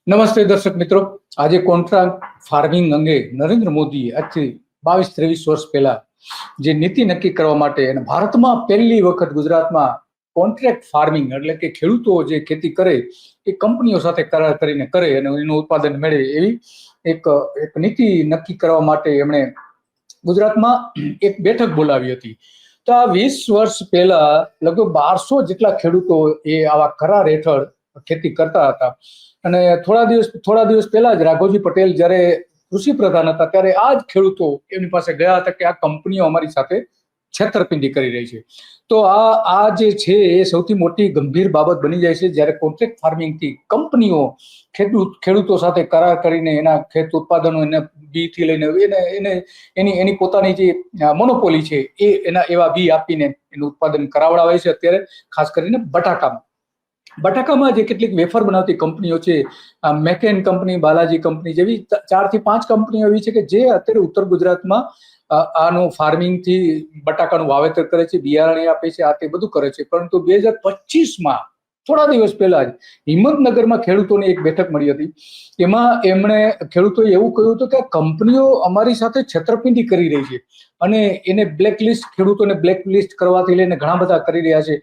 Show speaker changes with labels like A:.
A: નમસ્તે દર્શક મિત્રો, આજે કોન્ટ્રાક્ટ ફાર્મિંગ અંગે નરેન્દ્ર મોદીએ આજથી 22-23 વર્ષ પહેલા જે નીતિ નક્કી કરવા માટે અને ભારતમાં પહેલી વખત ગુજરાતમાં કોન્ટ્રાક્ટ ફાર્મિંગ એટલે કે ખેડૂતો જે ખેતી કરે એ કંપનીઓ સાથે કરાર કરીને કરે અને એનું ઉત્પાદન મેળવે એવી એક નીતિ નક્કી કરવા માટે એમણે ગુજરાતમાં એક બેઠક બોલાવી હતી. તો આ 20 વર્ષ પહેલા લગભગ 1200 જેટલા ખેડૂતો એ આવા કરાર હેઠળ ખેતી કરતા હતા. અને થોડા દિવસ પહેલા જ રાઘવજી પટેલ જ્યારે કૃષિ પ્રધાન હતા ત્યારે આ જ ખેડૂતો એમની પાસે ગયા હતા કે આ કંપનીઓ અમારી સાથે છેતરપિંડી કરી રહી છે. તો આ જે છે એ સૌથી મોટી ગંભીર બાબત બની જાય છે જ્યારે કોન્ટ્રાક્ટ ફાર્મિંગથી કંપનીઓ ખેડૂતો સાથે કરાર કરીને એના ખેત ઉત્પાદનો એને બીથી લઈને એની પોતાની જે મોનોપોલી છે એ એના એવા બી આપીને એનું ઉત્પાદન કરાવડાવે છે. અત્યારે ખાસ કરીને બટાકામાં જે કેટલીક વેફર બનાવતી કંપનીઓ છે, મેકેન કંપની, બાલાજી કંપની જેવી 4 થી 5 કંપનીઓ એવી છે કે જે અત્યારે ઉત્તર ગુજરાતમાં આનું ફાર્મિંગથી બટાકાનું વાવેતર કરે છે, બિયારણ આપે છે, આ તે બધું કરે છે. પરંતુ 2025માં થોડા દિવસ પહેલા જ હિંમતનગરમાં ખેડૂતોની એક બેઠક મળી હતી. એમાં એમણે ખેડૂતોએ એવું કહ્યું હતું કે કંપનીઓ અમારી સાથે છેતરપિંડી કરી રહી છે અને એને ખેડૂતોને બ્લેકલિસ્ટ કરવાથી લઈને ઘણા બધા કરી રહ્યા છે.